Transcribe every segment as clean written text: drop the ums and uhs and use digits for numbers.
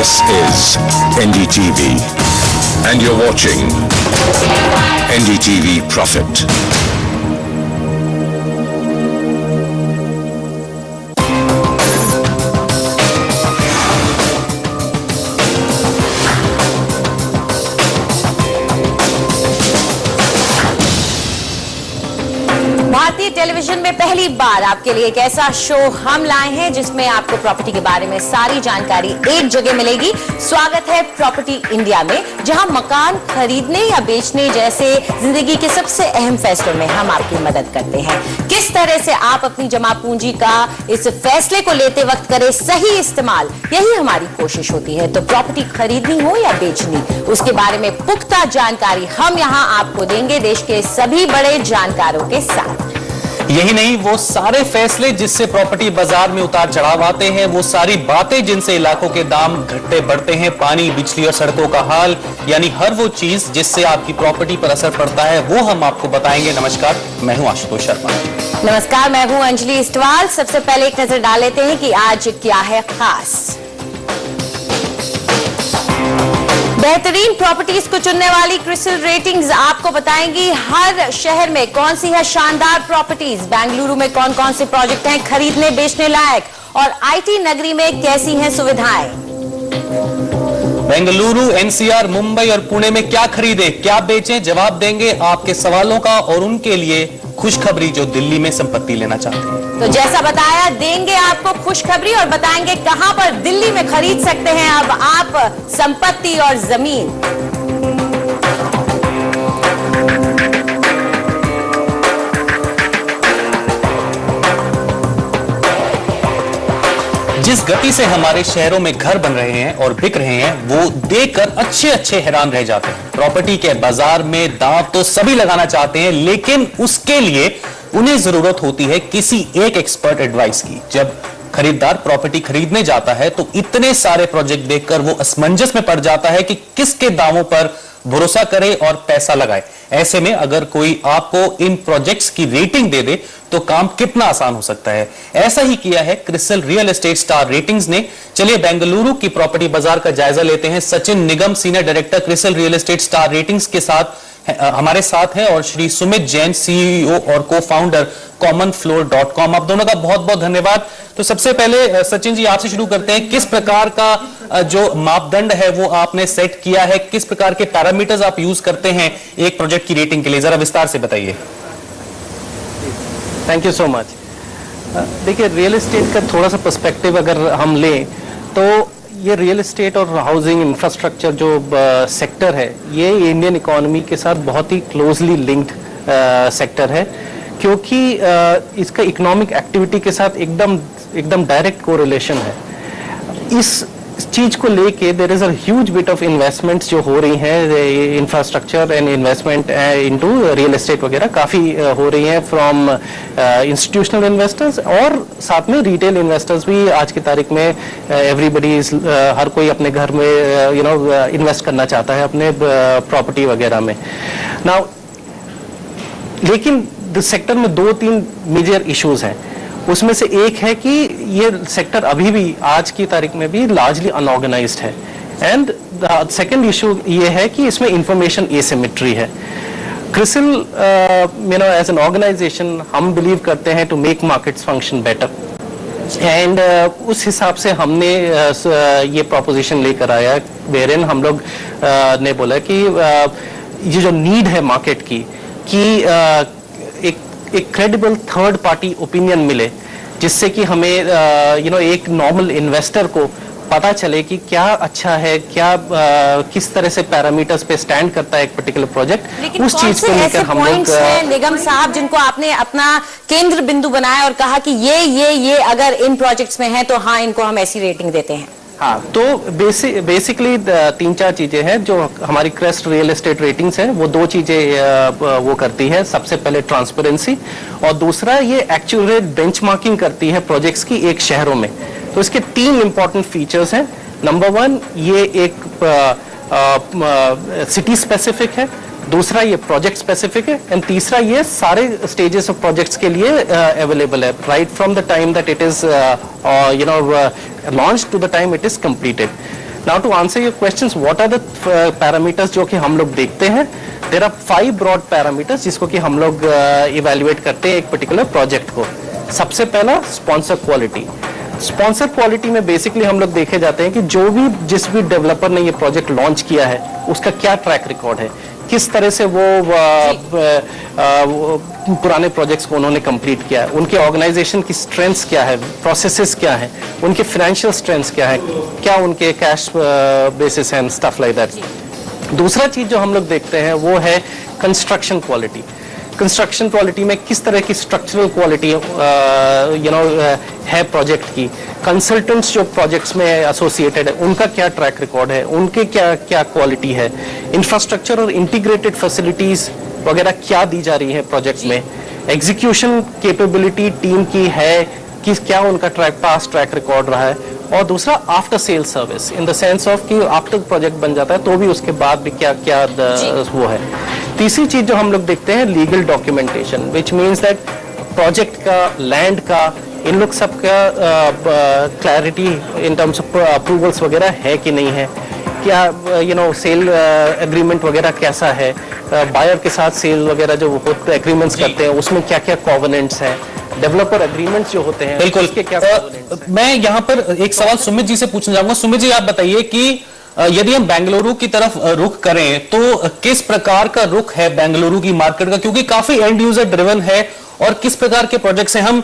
This is NDTV, and you're watching NDTV Profit. भारतीय television में पहली बार आपके लिए एक ऐसा शो हम लाए हैं जिसमें आपको प्रॉपर्टी के बारे में सारी जानकारी एक जगह मिलेगी। स्वागत है प्रॉपर्टी इंडिया में, जहां मकान खरीदने या बेचने जैसे जिंदगी के सबसे अहम फैसलों में हम आपकी मदद करते हैं। किस तरह से आप अपनी जमा पूंजी का इस फैसले को लेते वक्त करें सही इस्तेमाल, यही हमारी कोशिश होती है। तो प्रॉपर्टी खरीदनी हो या बेचनी, उसके बारे में पुख्ता जानकारी हम यहाँ आपको देंगे देश के सभी बड़े जानकारों के साथ। यही नहीं, वो सारे फैसले जिससे प्रॉपर्टी बाजार में उतार चढ़ाव आते हैं, वो सारी बातें जिनसे इलाकों के दाम घटते बढ़ते हैं, पानी, बिजली और सड़कों का हाल, यानी हर वो चीज जिससे आपकी प्रॉपर्टी पर असर पड़ता है, वो हम आपको बताएंगे। नमस्कार, मैं हूं आशुतोष शर्मा। नमस्कार, मैं हूं अंजलि इस्टवाल। सबसे पहले एक नजर डाल लेते हैं कि आज क्या है खास। बेहतरीन प्रॉपर्टीज को चुनने वाली क्रिसिल रेटिंग्स आपको बताएंगी हर शहर में कौन सी है शानदार प्रॉपर्टीज, बेंगलुरु में कौन कौन से प्रोजेक्ट हैं खरीदने बेचने लायक, और आईटी नगरी में कैसी हैं सुविधाएं। बेंगलुरु, एनसीआर, मुंबई और पुणे में क्या खरीदें, क्या बेचें, जवाब देंगे आपके सवालों का, और उनके लिए खुशखबरी जो दिल्ली में संपत्ति लेना चाहते हैं। तो जैसा बताया, देंगे आपको खुशखबरी और बताएंगे कहां पर दिल्ली में खरीद सकते हैं अब आप संपत्ति और जमीन। जिस गति से हमारे शहरों में घर बन रहे हैं और बिक रहे हैं, वो देखकर अच्छे अच्छे हैरान रह जाते हैं। प्रॉपर्टी के बाजार में दांव तो सभी लगाना चाहते हैं, लेकिन उसके लिए उन्हें जरूरत होती है किसी एक एक्सपर्ट एडवाइस की। जब खरीदार प्रॉपर्टी खरीदने जाता है तो इतने सारे प्रोजेक्ट देखकर वो असमंजस में पड़ जाता है कि किसके दावों पर भरोसा करे और पैसा लगाए। ऐसे में अगर कोई आपको इन प्रोजेक्ट्स की रेटिंग दे दे तो काम कितना आसान हो सकता है। ऐसा ही किया है CRISIL real estate star ratings ने। चलिए बेंगलुरु की प्रॉपर्टी बाजार का जायजा लेते हैं। Sachin Nigam, senior director CRISIL real estate star ratings के साथ हमारे साथ है, और श्री सुमित जैन, सीईओ और को फाउंडर commonfloor.com। आप दोनों का बहुत बहुत धन्यवाद। तो सबसे पहले सचिन जी, आपसे शुरू करते हैं। किस प्रकार का जो मापदंड है वो आपने सेट किया है, किस प्रकार के पैरामीटर्स आप यूज करते हैं एक प्रोजेक्ट की रेटिंग के लिए, जरा विस्तार से बताइए। Thank you so much. देखिए, रियल एस्टेट का थोड़ा सा पर्सपेक्टिव अगर हम लें तो ये रियल एस्टेट और हाउसिंग इंफ्रास्ट्रक्चर जो सेक्टर है, ये इंडियन इकोनॉमी के साथ बहुत ही क्लोजली लिंक्ड सेक्टर है, क्योंकि इसका इकोनॉमिक एक्टिविटी के साथ एकदम डायरेक्ट कोरिलेशन है। इस चीज को लेके there is a huge bit of investments जो हो रही हैं, infrastructure and investment into real estate वगैरह काफी हो रही हैं फ्रॉम इंस्टीट्यूशनल इन्वेस्टर्स, और साथ में रिटेल इन्वेस्टर्स भी आज की तारीख में एवरीबडी हर कोई अपने घर में इन्वेस्ट करना चाहता है अपने प्रॉपर्टी वगैरह में। नाउ लेकिन इस सेक्टर में 2-3 मेजर इश्यूज हैं। उसमें से एक है कि ये सेक्टर अभी भी आज की तारीख में भी लार्जली अनऑर्गेनाइज्ड है, एंड द सेकंड इशू ये है कि इसमें इंफॉर्मेशन एसिमेट्री है। क्रिसिल एज एन ऑर्गेनाइजेशन हम बिलीव करते हैं to make markets function better, and उस हिसाब से हमने ये प्रोपोजिशन लेकर आया, वेरिन हम लोग ने बोला कि ये जो नीड है मार्केट की कि एक क्रेडिबल थर्ड पार्टी ओपिनियन मिले, जिससे कि हमें एक नॉर्मल इन्वेस्टर को पता चले कि क्या अच्छा है, क्या किस तरह से पैरामीटर्स पे स्टैंड करता है एक पर्टिकुलर प्रोजेक्ट। उस चीज को लेकर हम लोग निगम साहब जिनको आपने अपना केंद्र बिंदु बनाया और कहा कि ये अगर इन प्रोजेक्ट्स में है तो हाँ, इनको हम ऐसी रेटिंग देते हैं। हाँ, तो बेसिकली 3-4 चीजें हैं जो हमारी क्रेस्ट रियल एस्टेट रेटिंग्स हैं, वो 2 चीजें वो करती है। सबसे पहले ट्रांसपेरेंसी, और दूसरा ये एक्चुअल बेंचमार्किंग करती है प्रोजेक्ट्स की एक शहरों में। तो इसके 3 इंपॉर्टेंट फीचर्स हैं। नंबर 1, ये एक सिटी स्पेसिफिक है, दूसरा ये प्रोजेक्ट स्पेसिफिक है, एंड तीसरा ये सारे स्टेजेस ऑफ प्रोजेक्ट्स के लिए अवेलेबल है, right from the time that it is launch to the time it is completed. Now to answer your questions, what are the parameters जो कि हम लोग देखते हैं? देयर आर 5 ब्रॉड पैरामीटर्स जिसको कि हम लोग इवैल्यूएट करते हैं एक पर्टिकुलर प्रोजेक्ट को। सबसे पहला स्पॉन्सर क्वालिटी। स्पॉन्सर क्वालिटी में बेसिकली हम लोग देखे जाते हैं कि जिस भी डेवलपर ने ये प्रोजेक्ट लॉन्च किया है उसका क्या ट्रैक रिकॉर्ड है, किस तरह से वो पुराने प्रोजेक्ट्स को उन्होंने कंप्लीट किया है, उनके ऑर्गेनाइजेशन की स्ट्रेंथ्स क्या है, प्रोसेसेस क्या है, उनके फाइनेंशियल स्ट्रेंथ्स क्या है, क्या उनके cash basis and stuff like that. दूसरा चीज जो हम लोग देखते हैं वो है कंस्ट्रक्शन क्वालिटी। कंस्ट्रक्शन क्वालिटी में किस तरह की स्ट्रक्चरल क्वालिटी है प्रोजेक्ट की, कंसल्टेंट्स जो प्रोजेक्ट्स में एसोसिएटेड है उनका क्या ट्रैक रिकॉर्ड है, उनके क्या क्या क्वालिटी है, इंफ्रास्ट्रक्चर और इंटीग्रेटेड फैसिलिटीज वगैरह क्या दी जा रही है प्रोजेक्ट में, एग्जीक्यूशन कैपेबिलिटी टीम की है कि क्या उनका पास ट्रैक रिकॉर्ड रहा है, और दूसरा after sale service in the sense of कि आफ्टर प्रोजेक्ट बन जाता है तो भी उसके बाद भी क्या क्या वो है। तीसरी चीज जो हम लोग देखते हैं legal documentation, which means that project का, लैंड का, इन लोग सब का clarity in terms of approvals वगैरह है कि नहीं है, क्या सेल एग्रीमेंट वगैरह कैसा है, बायर के साथ सेल वगैरह जो होते एग्रीमेंट्स करते हैं उसमें क्या क्या कॉवेनेंट्स हैं, डेवलपर एग्रीमेंट्स जो होते हैं बिल्कुल। उसके क्या मैं यहाँ पर एक सवाल सुमित जी से पूछना चाहूंगा। सुमित जी, आप बताइए कि यदि हम बेंगलुरु की तरफ रुख करें तो किस प्रकार का रुख है बेंगलुरु की मार्केट का, क्योंकि काफी एंड यूजर ड्रिवन है, और किस प्रकार के प्रोजेक्ट्स हैं? हम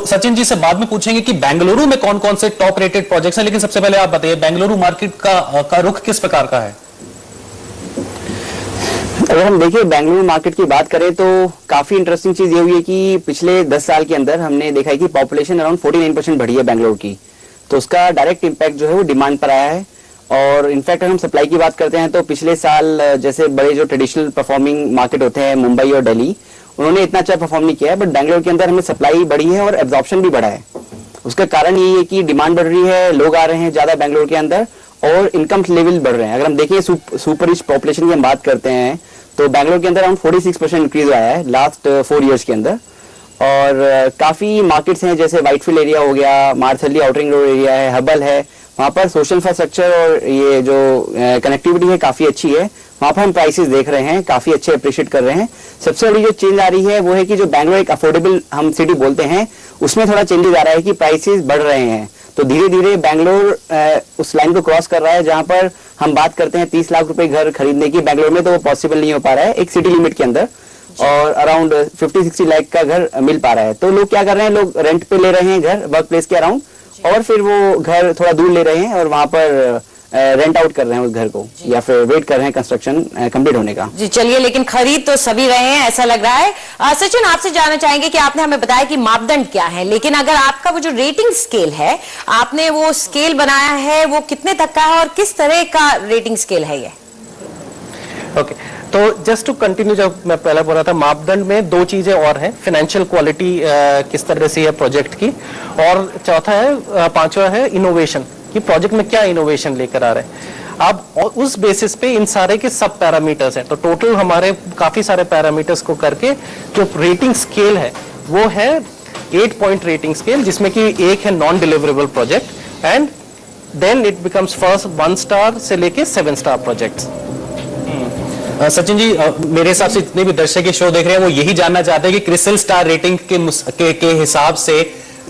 सचिन जी से बाद में पूछेंगे कि बेंगलुरु में कौन कौन से टॉप रेटेड प्रोजेक्ट्स हैं, लेकिन सबसे पहले आप बताइए बेंगलुरु मार्केट का रुख किस प्रकार का है? अगर हम देखिए बेंगलुरु मार्केट की बात करें तो काफी इंटरेस्टिंग चीज ये हुई है कि पिछले 10 साल के अंदर हमने देखा है कि पॉपुलेशन अराउंड 49% बढ़ी है बेंगलुरु की, तो उसका डायरेक्ट इम्पैक्ट जो है वो डिमांड पर आया है। और इनफैक्ट अगर हम सप्लाई की बात करते हैं तो पिछले साल जैसे बड़े जो ट्रेडिशनल परफॉर्मिंग मार्केट होते हैं मुंबई और दिल्ली, उन्होंने इतना अच्छा परफॉर्म नहीं किया है, बट बेंगलुरु के अंदर हमें सप्लाई बढ़ी है और एब्जॉर्प्शन भी बढ़ा है। उसका कारण यही है कि डिमांड बढ़ रही है, लोग आ रहे हैं ज्यादा बेंगलुरु के अंदर और इनकम लेवल बढ़ रहे हैं। अगर हम देखिए सुपर रिच पॉपुलेशन की हम बात करते हैं तो बेंगलुरु के अंदर अराउंड 46% इंक्रीज आया है लास्ट 4 इयर्स के अंदर। और काफी मार्केट्स हैं जैसे व्हाइटफील्ड एरिया हो गया, मार्सली आउटरिंग रोड एरिया है, हबल है, वहाँ पर सोशल इंफ्रास्ट्रक्चर और ये जो कनेक्टिविटी है काफी अच्छी है। वहाँ पर हम प्राइसेस देख रहे हैं काफी अच्छे अप्रिशिएट कर रहे हैं। सबसे बड़ी जो चेंज आ रही है वो है कि जो बेंगलुरु एक अफोर्डेबल हम सिटी बोलते हैं उसमें थोड़ा चेंजेस आ रहा है कि प्राइसेस बढ़ रहे हैं। तो धीरे धीरे बेंगलोर उस लाइन को क्रॉस कर रहा है जहां पर हम बात करते हैं 30 लाख रुपए घर खरीदने की, बेंगलोर में तो वो पॉसिबल नहीं हो पा रहा है एक सिटी लिमिट के अंदर, और अराउंड 50-60 लाख का घर मिल पा रहा है। तो लोग क्या कर रहे हैं, लोग रेंट पे ले रहे हैं घर वर्क प्लेस के अराउंड, और फिर वो घर थोड़ा दूर ले रहे हैं और वहां पर रेंट आउट कर रहे हैं उस घर को, या फिर वेट कर रहे हैं कंस्ट्रक्शन कंप्लीट होने का। जी चलिए, लेकिन खरीद तो सभी रहे हैं ऐसा लग रहा है। सचिन, आपसे जानना चाहेंगे कि आपने हमें बताया कि मापदंड क्या है, लेकिन अगर आपका वो जो रेटिंग स्केल है, आपने वो स्केल बनाया है, वो कितने तक का है और किस तरह का रेटिंग स्केल है ये? ओके, तो जस्ट टू कंटिन्यू, जो मैं पहले बोल रहा था, मापदंड में 2 चीजें और हैं, फाइनेंशियल क्वालिटी किस तरह से है प्रोजेक्ट की, और चौथा है, पांचवा है इनोवेशन, कि प्रोजेक्ट में क्या इनोवेशन लेकर आ रहे हैं। अब उस बेसिस पे इन सारे के सब पैरामीटर्स हैं, तो टोटल हमारे काफी सारे पैरामीटर्स को करके जो रेटिंग स्केल है वो है 8 पॉइंट रेटिंग स्केल, जिसमें कि एक है non deliverable project and then it becomes first 1 star से लेके 7 स्टार प्रोजेक्ट्स। सचिन जी, मेरे हिसाब से जितने भी दर्शक ये शो देख रहे हैं वो यही जानना चाहते हैं कि क्रिस्टल स्टार रेटिंग के हिसाब से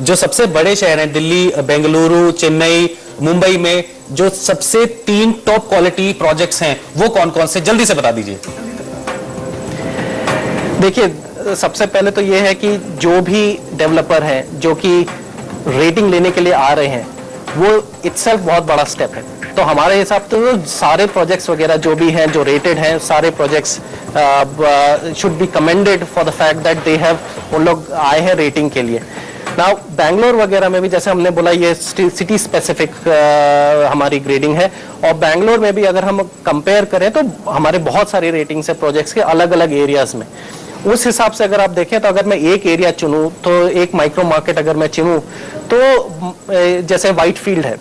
जो सबसे बड़े शहर हैं दिल्ली, बेंगलुरु, चेन्नई, मुंबई में जो सबसे 3 टॉप क्वालिटी प्रोजेक्ट्स हैं वो कौन कौन से, जल्दी से बता दीजिए। देखिए, सबसे पहले तो ये है कि जो भी डेवलपर हैं जो कि रेटिंग लेने के लिए आ रहे हैं वो इटसेल्फ बहुत बड़ा स्टेप है। तो हमारे हिसाब से तो सारे प्रोजेक्ट्स वगैरह जो भी हैं जो रेटेड हैं, सारे projects should be commended for the fact that they have, उन लोग आए हैं रेटिंग के लिए। नाउ बेंगलोर वगैरह में भी जैसे हमने बोला ये सिटी स्पेसिफिक हमारी ग्रेडिंग है, और बेंगलोर में भी अगर हम कंपेयर करें तो हमारे बहुत सारी रेटिंग्स है प्रोजेक्ट्स के अलग अलग एरियाज में। उस हिसाब से अगर आप देखें तो अगर मैं एक एरिया चुनूं, तो एक माइक्रो मार्केट अगर मैं चुनूं तो जैसे व्हाइटफील्ड है,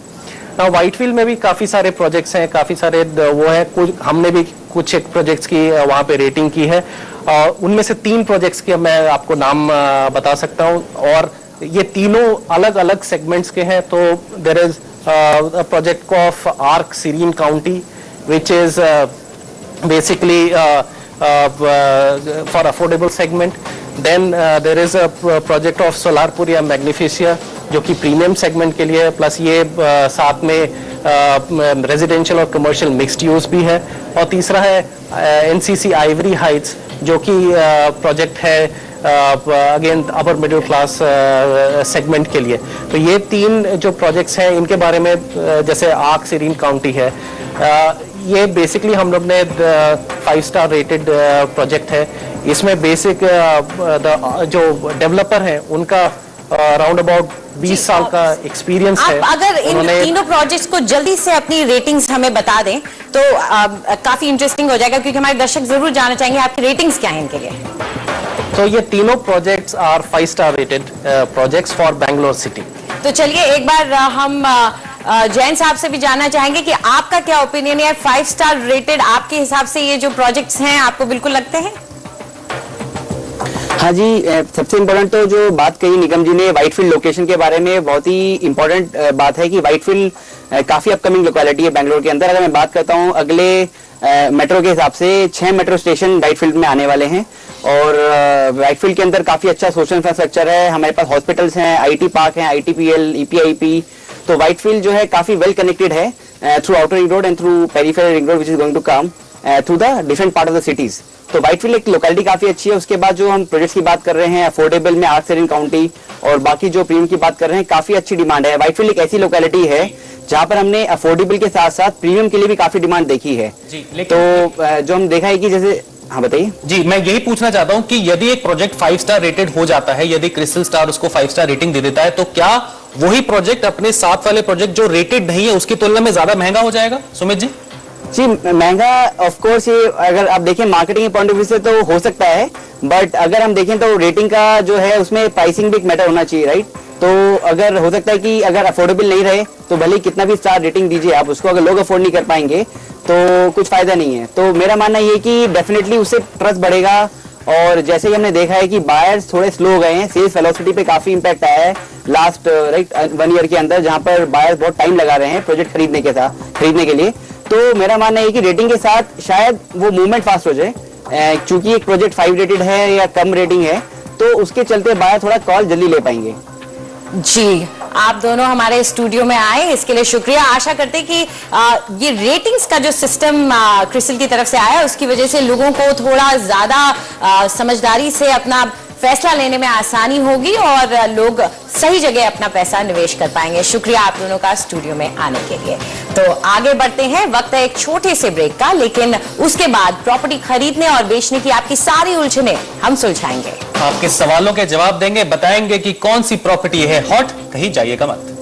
व्हाइटफील्ड में भी काफी सारे प्रोजेक्ट्स हैं, काफी सारे वो है, कुछ हमने भी कुछ एक प्रोजेक्ट्स की वहां पे रेटिंग की है, और उनमें से 3 प्रोजेक्ट्स के मैं आपको नाम बता सकता हूं, और ये तीनों अलग अलग सेगमेंट्स के हैं। तो there is project of Arc Serene County, which is basically for affordable segment. Then there is a project of Solarpuria Magnificia जो कि प्रीमियम सेगमेंट के लिए है, प्लस ये साथ में रेजिडेंशियल और कमर्शियल मिक्स्ड यूज भी है। और तीसरा है एनसीसी आइवरी हाइट्स जो कि प्रोजेक्ट है again upper middle class segment के लिए। तो ये तीन जो प्रोजेक्ट्स हैं इनके बारे में जैसे आर्क सीरीन काउंटी है, ये बेसिकली हम लोग ने 5 स्टार रेटेड प्रोजेक्ट है। इसमें बेसिक जो डेवलपर हैं उनका राउंड अबाउट 20 साल का एक्सपीरियंस है। आप अगर इन तीनों प्रोजेक्ट्स को जल्दी से अपनी रेटिंग्स हमें बता दें तो काफी इंटरेस्टिंग हो जाएगा, क्योंकि हमारे दर्शक जरूर जानना चाहेंगे आपकी रेटिंग्स क्या है इनके लिए। तो ये तीनों projects are 5 star rated projects for Bangalore city. तो चलिए एक बार हम जैन साहब से भी जानना चाहेंगे कि आपका क्या ओपिनियन है, 5 स्टार रेटेड आपके हिसाब से ये जो प्रोजेक्ट्स हैं आपको बिल्कुल लगते हैं? हाँ जी, सबसे इम्पोर्टेंट तो जो बात कही निगम जी ने व्हाइटफील्ड लोकेशन के बारे में, बहुत ही इम्पोर्टेंट बात है कि व्हाइटफील्ड काफी अपकमिंग लोकेलिटी है बैंगलोर के अंदर। अगर मैं बात करता हूँ अगले मेट्रो के हिसाब से 6 मेट्रो स्टेशन व्हाइटफील्ड में आने वाले हैं और व्हाइटफील्ड के अंदर काफी अच्छा सोशल इंफ्रास्ट्रक्चर है। हमारे पास हॉस्पिटल्स हैं, आईटी पार्क है, आईटीपीएल, ईपीआईपी। तो व्हाइटफील्ड जो है काफी वेल कनेक्टेड है through outer ring road and through peripheral ring road which is going to come through the different part of the cities. तो व्हाइटफील्ड एक लोकेलिटी काफी अच्छी है। उसके बाद जो हम प्रोजेक्ट्स की बात कर रहे हैं अफोर्डेबल में आर्क सीरीन काउंटी और बाकी जो प्रीमियम की बात कर रहे हैं, काफी अच्छी डिमांड है। व्हाइटफील्ड एक ऐसी लोकेलिटी है जहां पर हमने अफोर्डेबल के साथ साथ प्रीमियम के लिए भी काफी डिमांड देखी है। तो जो हम देखा है कि जैसे, हाँ बताइए जी, मैं यही पूछना चाहता हूं कि यदि एक प्रोजेक्ट 5 स्टार रेटेड हो जाता है, यदि क्रिस्टल स्टार उसको 5 स्टार रेटिंग दे देता है, तो क्या वही प्रोजेक्ट अपने साथ वाले प्रोजेक्ट जो रेटेड नहीं है उसकी तुलना में ज्यादा महंगा हो जाएगा? सुमित जी जी, महंगा ऑफ कोर्स ये अगर आप देखें मार्केटिंग के पॉइंट ऑफ व्यू से तो हो सकता है, बट अगर हम देखें तो रेटिंग का जो है उसमें प्राइसिंग भी एक मैटर होना चाहिए, राइट? तो अगर हो सकता है कि अगर अफोर्डेबल नहीं रहे तो भले ही कितना भी स्टार रेटिंग दीजिए आप उसको, अगर लोग अफोर्ड नहीं कर पाएंगे तो कुछ फायदा नहीं है। तो मेरा मानना ये कि डेफिनेटली उससे ट्रस्ट बढ़ेगा। और जैसे ही हमने देखा है कि बायर्स थोड़े स्लो हो गए हैं, सेल्स वेलोसिटी पे काफी इंपैक्ट आया है लास्ट 1 ईयर के अंदर, जहां पर बायर्स बहुत टाइम लगा रहे हैं प्रोजेक्ट खरीदने के लिए। तो मेरा मानना है कि रेटिंग के साथ शायद वो मूवमेंट फास्ट हो जाए, क्योंकि एक प्रोजेक्ट 5 रेटेड है या कम रेटिंग है तो उसके चलते बायर थोड़ा कॉल जल्दी ले पाएंगे। जी, आप दोनों हमारे स्टूडियो में आए इसके लिए शुक्रिया। आशा करते कि ये रेटिंग्स का जो सिस्टम क्रिस्टल की तरफ से आया उसकी वजह से लोगों को थोड़ा ज्यादा समझदारी से अपना फैसला लेने में आसानी होगी और लोग सही जगह अपना पैसा निवेश कर पाएंगे। शुक्रिया आप दोनों का स्टूडियो में आने के लिए। तो आगे बढ़ते हैं, वक्त है एक छोटे से ब्रेक का, लेकिन उसके बाद प्रॉपर्टी खरीदने और बेचने की आपकी सारी उलझने हम सुलझाएंगे। आपके सवालों के जवाब देंगे, बताएंगे कि कौन सी प्रॉपर्टी है हॉट, कहीं जाइएगा मत।